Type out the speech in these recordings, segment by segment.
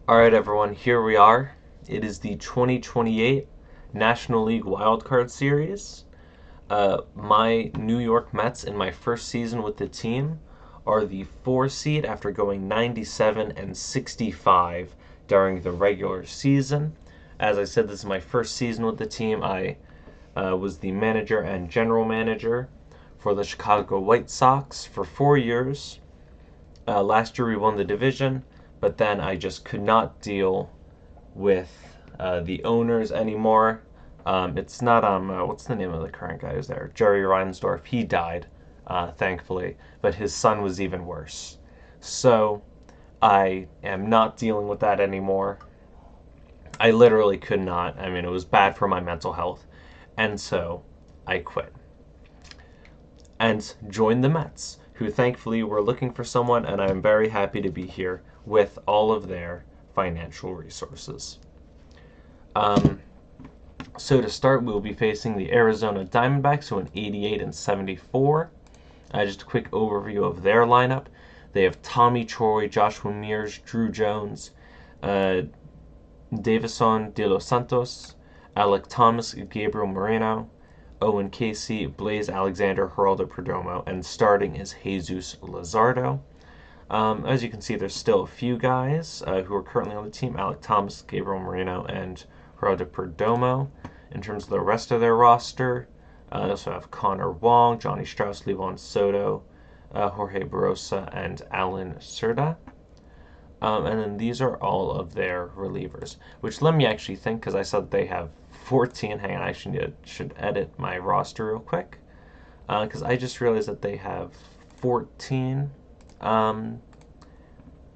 Alright, everyone, here we are. It is the 2028 National League Wildcard Series. My New York Mets in my first season with the team are the 4 seed after going 97 and 65 during the regular season. As I said, this is my first season with the team. I was the manager and general manager for the Chicago White Sox for 4 years. Last year we won the division, but then I just could not deal with the owners anymore. It's not what's the name of the current guy who's there? Jerry Reinsdorf. He died, thankfully, but his son was even worse. So I am not dealing with that anymore. I literally could not. I mean, it was bad for my mental health, and so I quit and joined the Mets, who thankfully were looking for someone, and I'm very happy to be here with all of their financial resources. So to start, we'll be facing the Arizona Diamondbacks, who went 88 and 74. Just a quick overview of their lineup. They have Tommy Troy, Joshua Mears, Drew Jones, Davison De Los Santos, Alec Thomas, Gabriel Moreno, Owen Casey, Blaze Alexander, Geraldo Perdomo, and starting is Jesus Luzardo. As you can see, there's still a few guys who are currently on the team: Alec Thomas, Gabriel Moreno, and Geraldo Perdomo. In terms of the rest of their roster, they also have Connor Wong, Johnny Strauss, Levon Soto, Jorge Barosa, and Alan Cerda. And then these are all of their relievers, which let me actually think, because I said they have 14. Hang on, I actually should edit my roster real quick, because I just realized that they have 14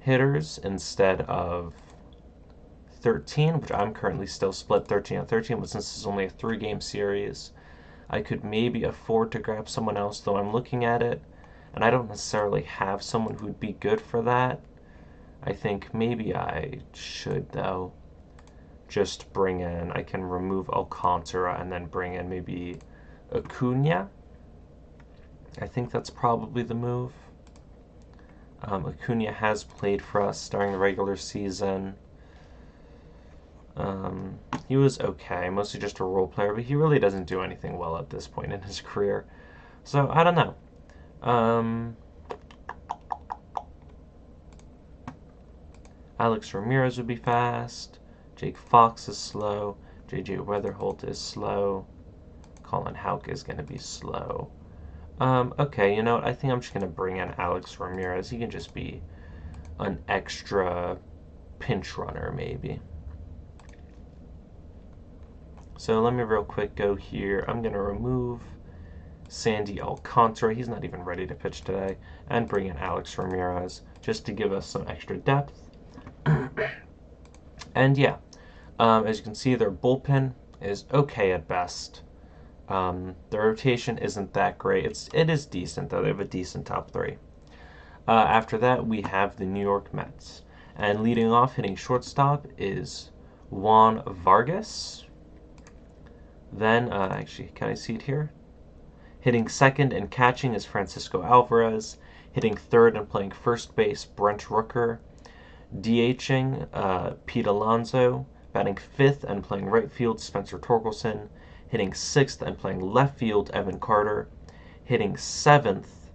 hitters instead of 13, which I'm currently still split 13 on 13, but since this is only a 3-game series, I could maybe afford to grab someone else, though I'm looking at it, and I don't necessarily have someone who'd be good for that. I think maybe I should, though, just bring in, I can remove Alcantara and then bring in maybe Acuna. I think that's probably the move. Acuna has played for us during the regular season. He was okay, mostly just a role player, but he really doesn't do anything well at this point in his career. So, I don't know. Alex Ramirez would be fast. Jake Fox is slow. JJ Weatherholt is slow. Colin Houck is going to be slow. Okay, you know what? I think I'm just going to bring in Alex Ramirez. He can just be an extra pinch runner, maybe. So let me real quick go here. I'm going to remove Sandy Alcantara. He's not even ready to pitch today. And bring in Alex Ramirez just to give us some extra depth. And yeah, as you can see, their bullpen is okay at best. The rotation isn't that great. It is decent, though. They have a decent top 3. After that, we have the New York Mets. And leading off, hitting shortstop, is Juan Vargas. Then, actually, can I see it here? Hitting second and catching is Francisco Alvarez. Hitting third and playing first base, Brent Rooker. DHing, Pete Alonso. Batting fifth and playing right field, Spencer Torkelson. Hitting sixth and playing left field, Evan Carter. Hitting seventh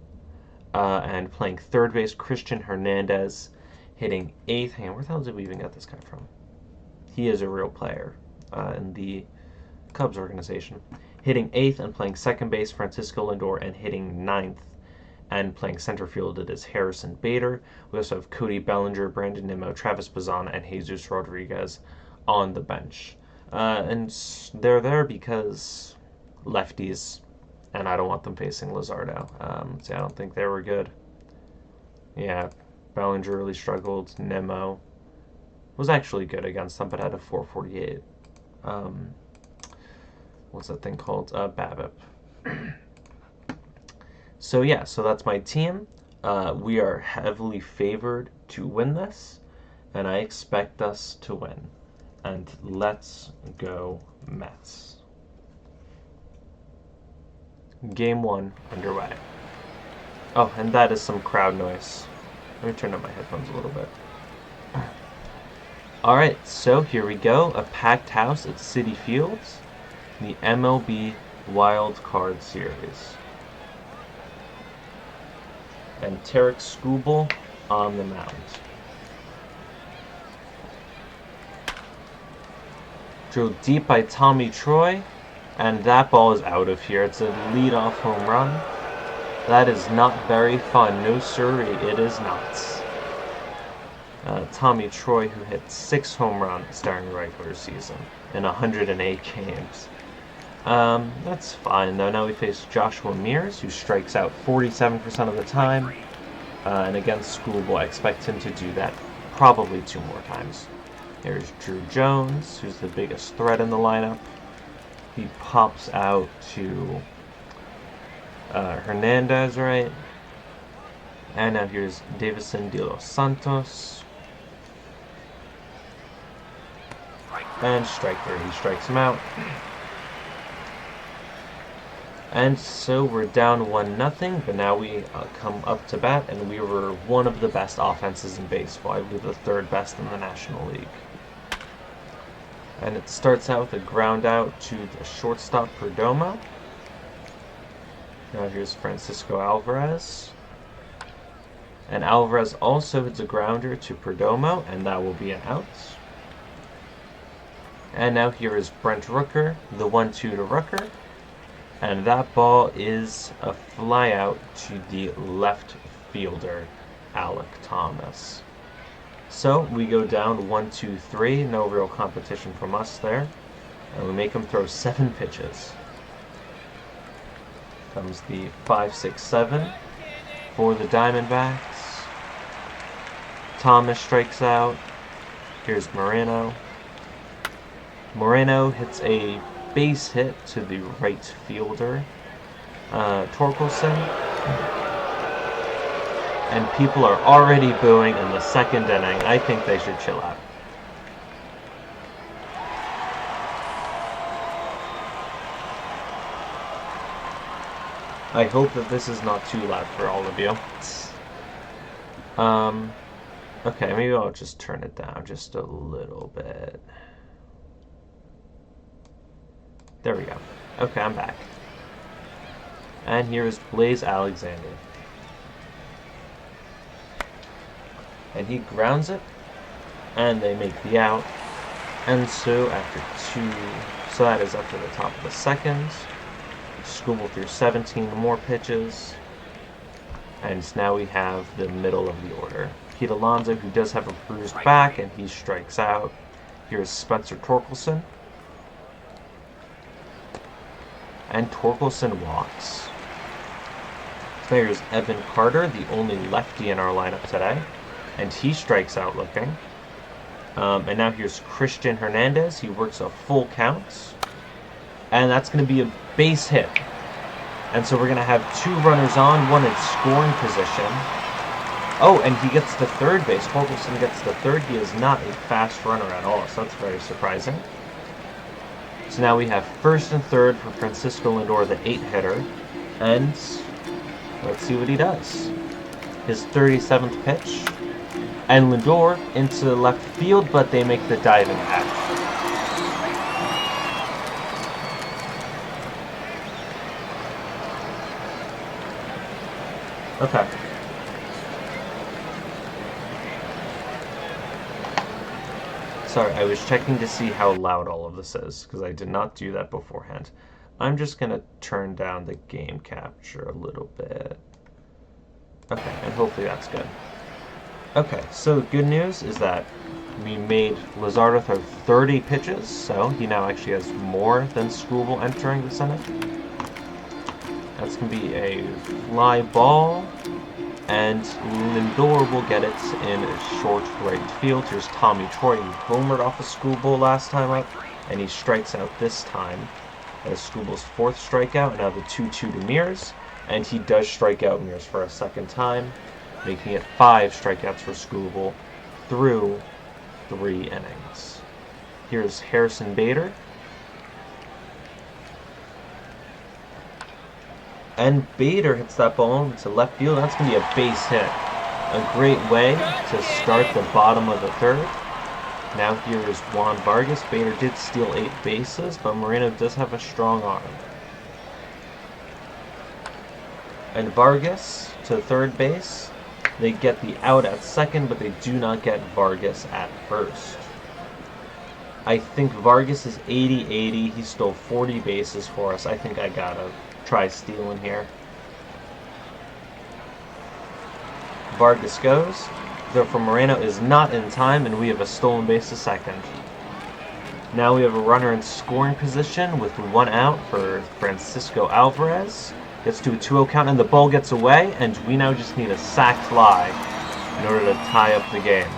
and playing third base, Christian Hernandez. Hitting eighth. Hang on, where the hell did we even get this guy from? He is a real player in the Cubs organization. Hitting eighth and playing second base, Francisco Lindor. And hitting ninth and playing center field, it is Harrison Bader. We also have Cody Bellinger, Brandon Nimmo, Travis Bazan, and Jesus Rodriguez on the bench. And they're there because lefties, and I don't want them facing Luzardo. See, I don't think they were good. Yeah, Bellinger really struggled. Nimmo was actually good against them, but had a 448. What's that thing called? BABIP. So yeah, so that's my team. We are heavily favored to win this, and I expect us to win. And let's go Mets. Game 1 underway. Oh, and that is some crowd noise. Let me turn up my headphones a little bit. Alright, so here we go. A packed house at Citi Fields. The MLB Wild Card Series. And Tarek Skubal on the mound. Drilled deep by Tommy Troy, and that ball is out of here. It's a leadoff home run. That is not very fun. No siree, it is not. Tommy Troy, who hit 6 home runs during the regular season in 108 games. That's fine, though. Now we face Joshua Mears, who strikes out 47% of the time. And against Schoolboy, I expect him to do that probably 2 more times. Here's Drew Jones, who's the biggest threat in the lineup. He pops out to Hernandez, right? And now here's Davison de los Santos. And strike 3, he strikes him out. And so we're down 1-0, but now we come up to bat, and we were one of the best offenses in baseball. I believe the 3rd best in the National League. And it starts out with a ground out to the shortstop Perdomo. Now here's Francisco Alvarez. And Alvarez also hits a grounder to Perdomo, and that will be an out. And now here is Brent Rooker, the 1-2 to Rooker. And that ball is a fly out to the left fielder, Alec Thomas. So we go down 1-2-3, no real competition from us there. And we make him throw 7 pitches. Comes the 5-6-7 for the Diamondbacks. Thomas strikes out. Here's Moreno. Moreno hits a base hit to the right fielder, Torkelson. And people are already booing in the 2nd inning. I think they should chill out. I hope that this is not too loud for all of you. Okay, maybe I'll just turn it down just a little bit. There we go. Okay, I'm back. And here is Blaze Alexander. And he grounds it, and they make the out. And so after 2, so that is up to the top of the 2nd. Skubal through 17 more pitches. And now we have the middle of the order. Pete Alonso, who does have a bruised back, and he strikes out. Here's Spencer Torkelson. And Torkelson walks. There's Evan Carter, the only lefty in our lineup today. And he strikes out looking. And now here's Christian Hernandez. He works a full count. And that's going to be a base hit. And so we're going to have 2 runners on, 1 in scoring position. Oh, and he gets the 3rd base. Torkelson gets the 3rd. He is not a fast runner at all, so that's very surprising. So now we have 1st and 3rd for Francisco Lindor, the 8-hitter. And let's see what he does. His 37th pitch. And Lindor into the left field, but they make the diving catch. Okay. Sorry, I was checking to see how loud all of this is, because I did not do that beforehand. I'm just going to turn down the game capture a little bit. Okay, and hopefully that's good. Okay, so the good news is that we made Luzardo throw 30 pitches, so he now actually has more than Skubal entering the 7th. That's going to be a fly ball, and Lindor will get it in short right field. Here's Tommy Troy, who homered off of Skubal last time up, and he strikes out this time. As Skubal's 4th strikeout, now the 2-2 to Mears, and he does strike out Mears for a 2nd time, making it 5 strikeouts for Skubal through 3 innings. Here's Harrison Bader. And Bader hits that ball into left field. That's going to be a base hit. A great way to start the bottom of the 3rd. Now here is Juan Vargas. Bader did steal 8 bases, but Moreno does have a strong arm. And Vargas to third base. They get the out at second, but they do not get Vargas at first. I think Vargas is 80-80. He stole 40 bases for us. I think I gotta try stealing here. Vargas goes. Therefore, Moreno is not in time, and we have a stolen base to second. Now we have a runner in scoring position with 1 out for Francisco Alvarez. Gets to a 2-0 count, and the ball gets away, and we now just need a sac fly in order to tie up the game.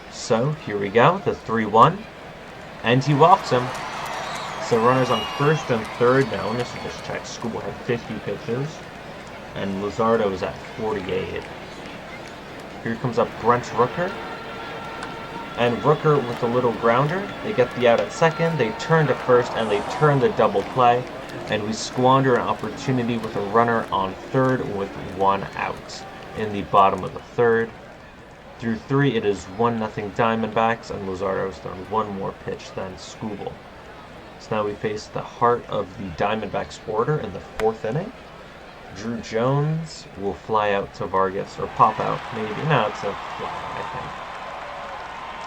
So, here we go, the 3-1, and he walks him. So runners on first and third now. Let me just check. School had 50 pitches, and Luzardo is at 48. Here comes up Brent Rooker. And Rooker with a little grounder. They get the out at second, they turn to first, and they turn the double play. And we squander an opportunity with a runner on third with 1 out in the bottom of the third. Through 3, it is 1-0 Diamondbacks, and Luzardo has thrown 1 more pitch than Skubal. So now we face the heart of the Diamondbacks order in the 4th inning. Drew Jones will fly out to Vargas, or pop out, maybe. No, it's a fly out, I think.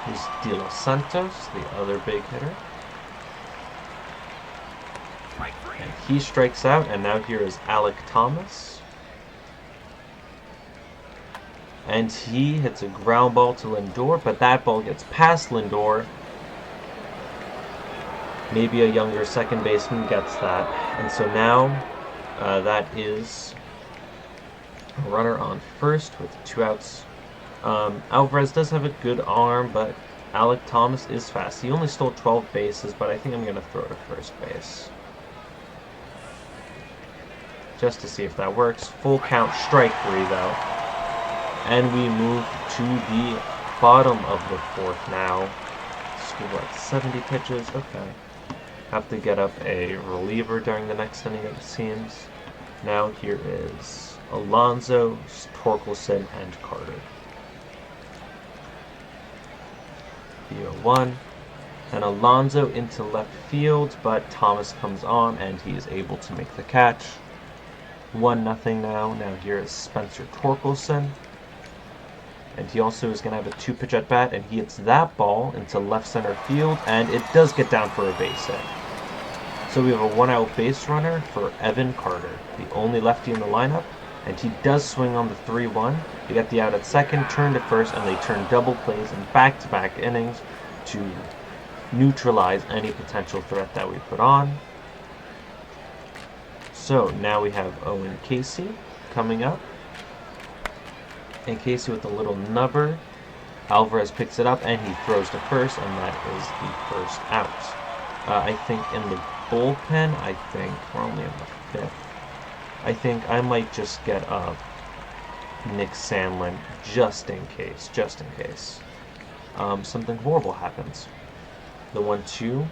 Here's De Los Santos, the other big hitter. And he strikes out, and now here is Alec Thomas. And he hits a ground ball to Lindor, but that ball gets past Lindor. Maybe a younger second baseman gets that. And so now that is a runner on first with 2 outs. Alvarez does have a good arm, but Alec Thomas is fast. He only stole 12 bases, but I think I'm going to throw to first base. Just to see if that works. Full count, strike 3 though. And we move to the bottom of the 4th now. School at 70 pitches, okay. Have to get up a reliever during the next inning, it seems. Now here is Alonso, Torkelson, and Carter. The 0-1, and Alonso into left field, but Thomas comes on and he is able to make the catch. 1-0 now. Now here is Spencer Torkelson, and he also is going to have a 2-pitch at bat, and he hits that ball into left center field, and it does get down for a base hit. So we have a 1-out base runner for Evan Carter, the only lefty in the lineup, and he does swing on the 3-1. They get the out at second, turn to first, and they turn double plays in back-to-back innings to neutralize any potential threat that we put on. So now we have Owen Casey coming up. And Casey with a little nubber. Alvarez picks it up, and he throws to first, and that is the first out. I think in the bullpen, we're only in the 5th. I think I might just get up Nick Sandlin just in case. Something horrible happens. The 1-2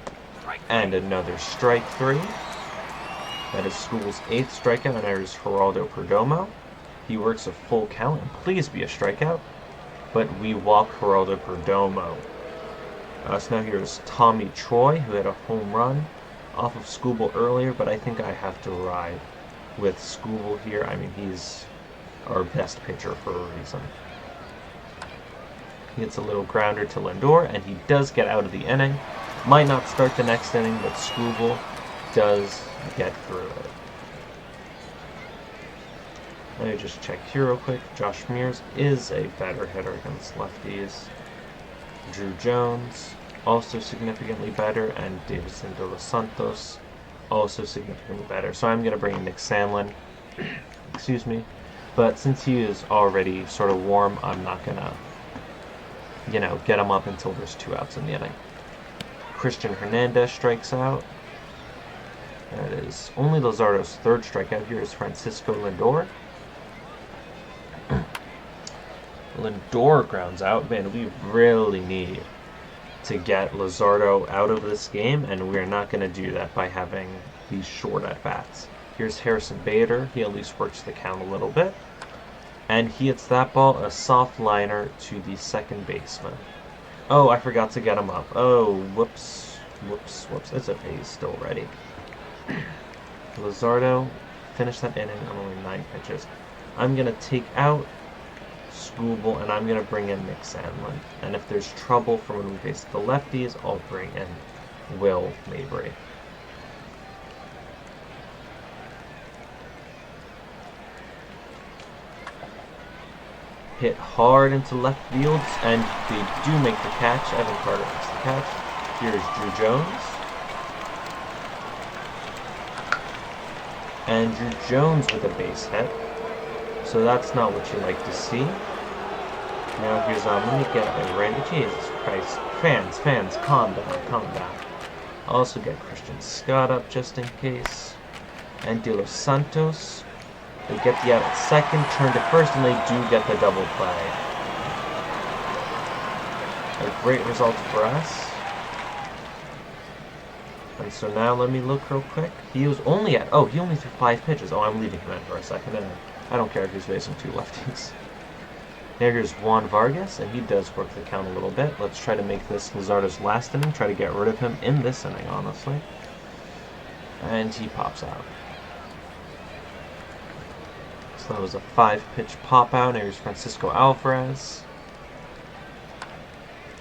and another strike 3. That is School's 8th strikeout, and there is Geraldo Perdomo. He works a full count, and please be a strikeout. But we walk Geraldo Perdomo. So now here's Tommy Troy, who had a home run off of Skubal earlier, but I think I have to ride with Skubal here. I mean, he's our best pitcher for a reason. He hits a little grounder to Lindor, and he does get out of the inning. Might not start the next inning, but Skubal does get through it. Let me just check here real quick. Josh Mears is a better hitter against lefties. Drew Jones, also significantly better, and Davidson De Los Santos, also significantly better. So I'm going to bring Nick Sandlin, excuse me, but since he is already sort of warm, I'm not going to, get him up until there's 2 outs in the inning. Christian Hernandez strikes out. That is only Luzardo's 3rd strikeout. Here is Francisco Lindor. Lindor grounds out. Man, we really need to get Luzardo out of this game, and we're not going to do that by having these short at-bats. Here's Harrison Bader. He at least works the count a little bit. And he hits that ball, a soft liner to the second baseman. Oh, I forgot to get him up. Oh, whoops. Whoops, whoops. It's okay, he's still ready. Luzardo finished that inning on only 9 pitches. I'm going to take out Scooble, and I'm going to bring in Nick Sandlin. And if there's trouble for when we face the lefties, I'll bring in Will Mabry. Hit hard into left field, and they do make the catch. Evan Carter makes the catch. Here's Drew Jones. And Drew Jones with a base hit. So that's not what you like to see. Now here's, let me get it right. Jesus Christ. Fans, calm down. I'll also get Christian Scott up just in case. And De Los Santos. They get the out at second, turn to first, and they do get the double play. A great result for us. And so now let me look real quick. He was only at, he only threw 5 pitches. Oh, I'm leaving him in for a second. And I don't care if he's facing 2 lefties. Now here's Juan Vargas, and he does work the count a little bit. Let's try to make this Luzardo's last inning, try to get rid of him in this inning, honestly. And he pops out. So that was a 5-pitch pop out. Now here's Francisco Alvarez.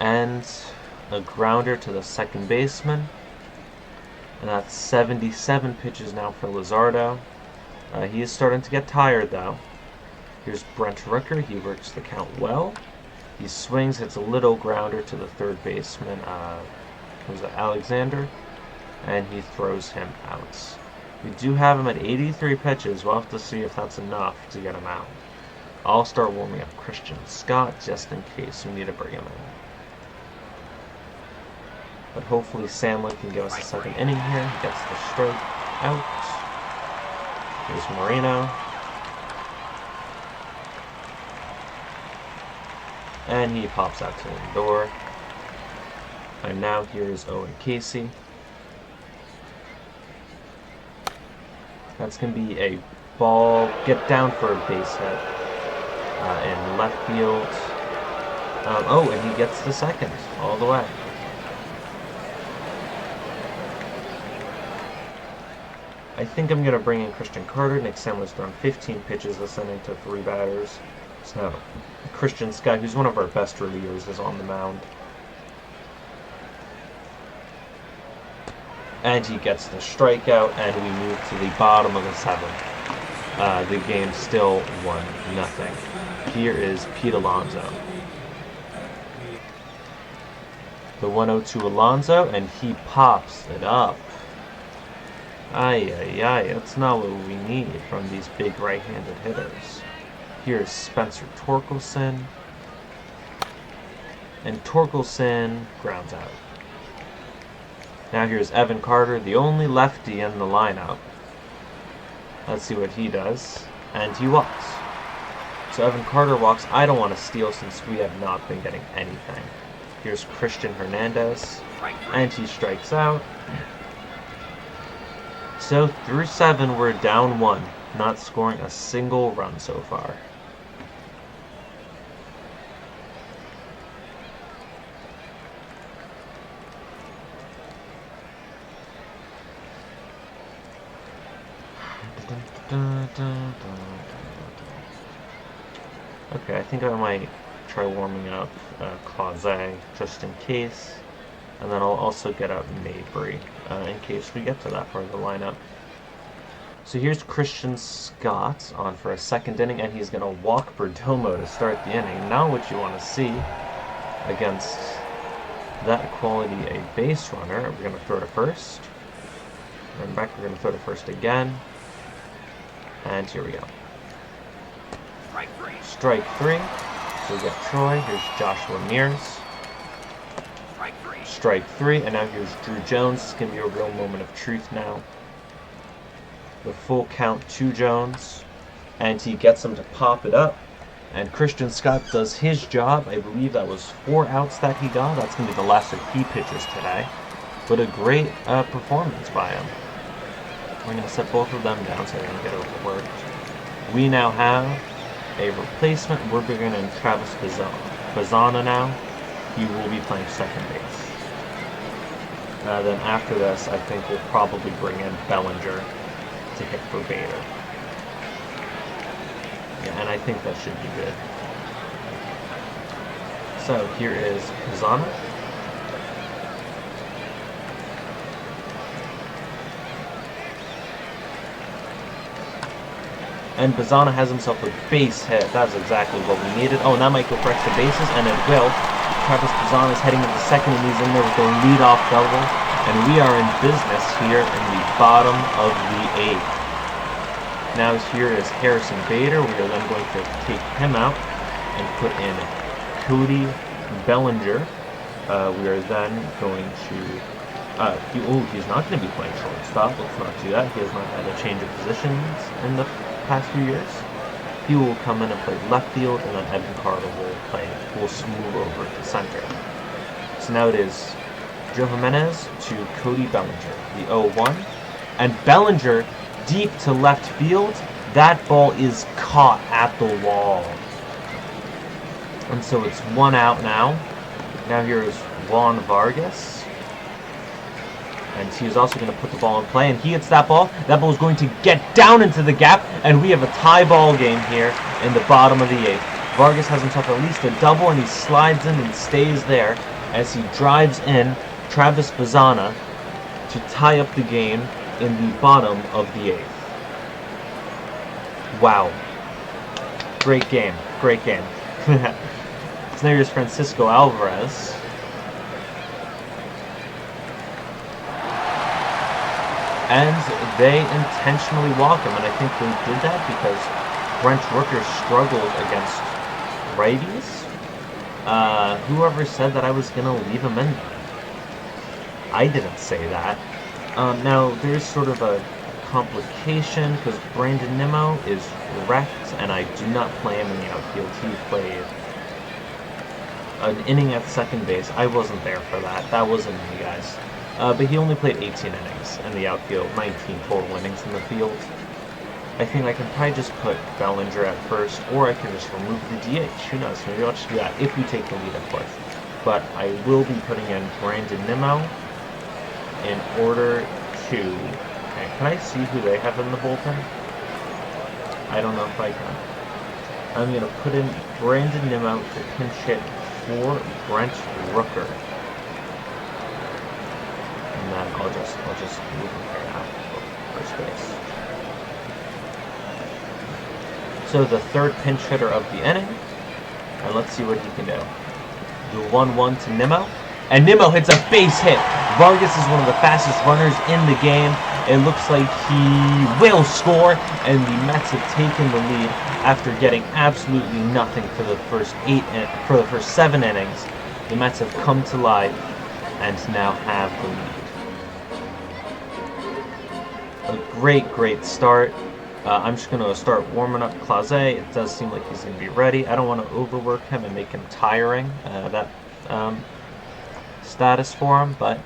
And a grounder to the second baseman. And that's 77 pitches now for Luzardo. He is starting to get tired, though. Here's Brent Rooker. He works the count well. He swings, hits a little grounder to the third baseman, who's Alexander, and he throws him out. We do have him at 83 pitches. We'll have to see if that's enough to get him out. I'll start warming up Christian Scott just in case we need to bring him in. But hopefully Sandlin can give us a second inning here. He gets the strike out. Here's Moreno. And he pops out to Lindor. And now here's Owen Casey. That's going to be a ball, get down for a base hit in left field. And he gets the second all the way. I think I'm going to bring in Christian Carter. Nick Sandler's thrown 15 pitches this inning to 3 batters. So Christian Scott, who's one of our best relievers, is on the mound. And he gets the strikeout, and we move to the bottom of the 7th. The game still 1-0. Here is Pete Alonso. The 1-0 Alonso, and he pops it up. That's not what we need from these big right-handed hitters. Here's Spencer Torkelson. And Torkelson grounds out. Now here's Evan Carter, the only lefty in the lineup. Let's see what he does. And he walks. So Evan Carter walks. I don't want to steal since we have not been getting anything. Here's Christian Hernandez. And he strikes out. So through 7, we're down 1. Not scoring a single run so far. Okay, I think I might try warming up Clauset just in case. And then I'll also get out Mabry in case we get to that part of the lineup. So here's Christian Scott on for a second inning, and he's going to walk Perdomo to start the inning. Not what you want to see against that quality a base runner. We're going to throw to first. Run back, we're going to throw to first again. And here we go. Strike 3. So we get Troy. Here's Joshua Mears. Strike 3. And now here's Drew Jones. It's going to be a real moment of truth now. The full count to Jones. And he gets him to pop it up. And Christian Scott does his job. I believe that was 4 outs that he got. That's going to be the last that he pitches today. But a great performance by him. We're going to set both of them down so they don't get overworked. We now have a replacement. We're bringing in Travis Bazana now. He will be playing second base. Then after this, I think we'll probably bring in Bellinger to hit for Bader. Yeah, and I think that should be good. So here is Bazana. And Bazana has himself a base hit. That's exactly what we needed. Oh, and that might go for extra bases, and it will. Travis Bazana is heading into second, and he's in there with a leadoff double. And we are in business here in the bottom of the eighth. Now here is Harrison Bader. We are then going to take him out and put in Cody Bellinger. We are then going to... he's not going to be playing shortstop. Let's not do that. He has not had a change of positions in the past few years. He will come in and play left field, and then Evan Carter will move over to center. So now it is Joe Jimenez to Cody Bellinger, the 0-1. And Bellinger deep to left field. That ball is caught at the wall. And so it's 1 out now. Now here is Juan Vargas. And he is also going to put the ball in play, and he hits that ball. That ball is going to get down into the gap, and we have a tie ball game here in the bottom of the eighth. Vargas has himself at least a double, and he slides in and stays there as he drives in Travis Bazana to tie up the game in the bottom of the eighth. Wow. Great game. Great game. So now here's Francisco Alvarez. And they intentionally walk him, and I think they did that because Brent Rooker struggled against righties. Whoever said that I was going to leave him in? I didn't say that. Now, there's sort of a complication because Brandon Nimmo is wrecked, and I do not play him in the outfield. He played an inning at second base. I wasn't there for that. That wasn't me, guys. But he only played 18 innings in the outfield, 19 total innings in the field. I think I can probably just put Bellinger at first, or I can just remove the DH. Who knows? Maybe I'll just do that if we take the lead, of course. But I will be putting in Brandon Nimmo in order to... Okay, can I see who they have in the bullpen? I don't know if I can. I'm going to put in Brandon Nimmo to pinch hit for Brent Rooker. And then I'll just move him here now for first base. So the third pinch hitter of the inning, and let's see what he can do. The 1-1 to Nimmo, and Nimmo hits a base hit. Vargas is one of the fastest runners in the game. It looks like he will score, and the Mets have taken the lead after getting absolutely nothing for the first 7 innings. The Mets have come to life and now have the lead. A great start. I'm just going to start warming up Clase. It does seem like he's going to be ready. I don't want to overwork him and make him tiring, that status for him, but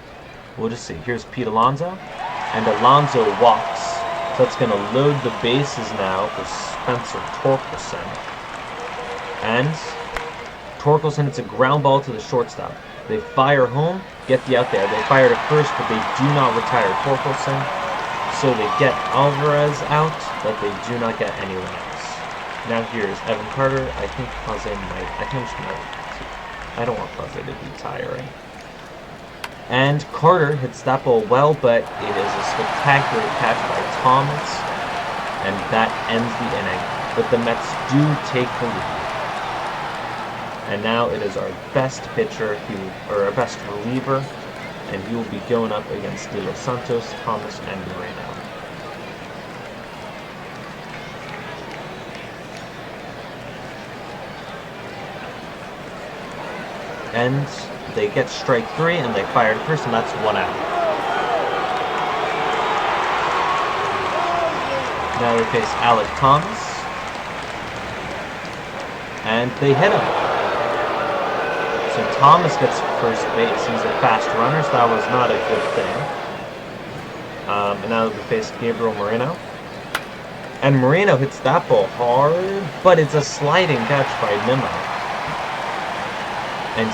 we'll just see. Here's Pete Alonso, and Alonso walks. So that's going to load the bases now for Spencer Torkelson. And Torkelson hits a ground ball to the shortstop. They fire home, get the out there. They fire to first, but they do not retire Torkelson. So they get Alvarez out, but they do not get anyone else. Now here's Evan Carter. I think Clase might... I think I'm just going to... I don't want Clase to be tiring. And Carter hits that ball well, but it is a spectacular catch by Thomas. And that ends the inning. But the Mets do take the lead. And now it is our best pitcher, or our best reliever, and he will be going up against De Los Santos, Thomas, and Moreno. And they get strike 3, and they fire to first, and that's 1 out. Now they face Alec Thomas, and they hit him. So Thomas gets first base. He's a fast runner, so that was not a good thing. And now we face Gabriel Moreno. And Moreno hits that ball hard, but it's a sliding catch by Nimmo. And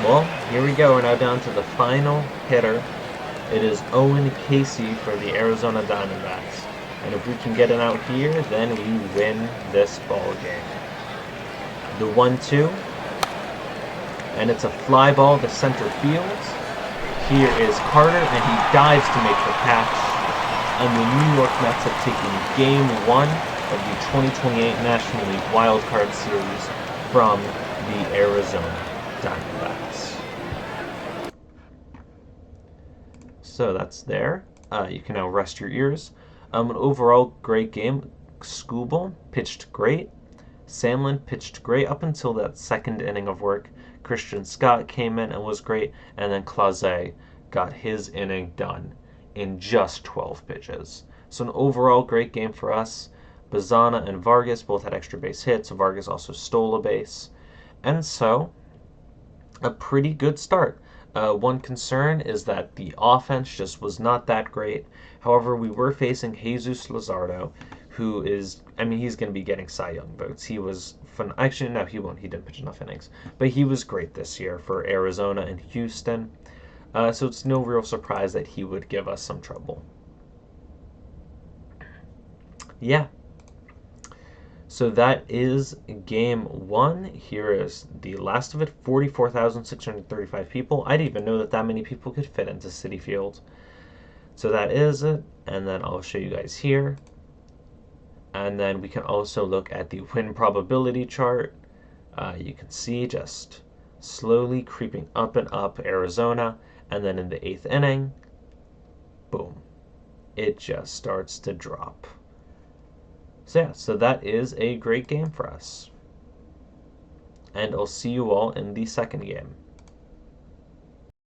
well, here we go. We're now down to the final hitter. It is Owen Casey for the Arizona Diamondbacks. And if we can get it out here, then we win this ball game. The 1-2. And it's a fly ball to center field. Here is Carter, and he dives to make the catch. And the New York Mets have taken Game 1 of the 2028 National League Wild Card Series from the Arizona Diamondbacks. So that's there. You can now rest your ears. An overall great game. Skubal pitched great. Sandlin pitched great up until that second inning of work. Christian Scott came in and was great, and then Clase got his inning done in just 12 pitches. So an overall great game for us. Bazana and Vargas both had extra base hits. Vargas also stole a base. And so, a pretty good start. One concern is that the offense just was not that great. However, we were facing Jesus Luzardo, who is, he's going to be getting Cy Young votes. He was fun. Actually, no, he won't. He didn't pitch enough innings. But he was great this year for Arizona and Houston. So it's no real surprise that he would give us some trouble. Yeah. So that is Game 1. Here is the last of it. 44,635 people. I didn't even know that many people could fit into Citi Field. So that is it. And then I'll show you guys here. And then we can also look at the win probability chart. You can see just slowly creeping up and up Arizona. And then in the 8th inning, boom, it just starts to drop. So yeah, so that is a great game for us. And I'll see you all in the second game.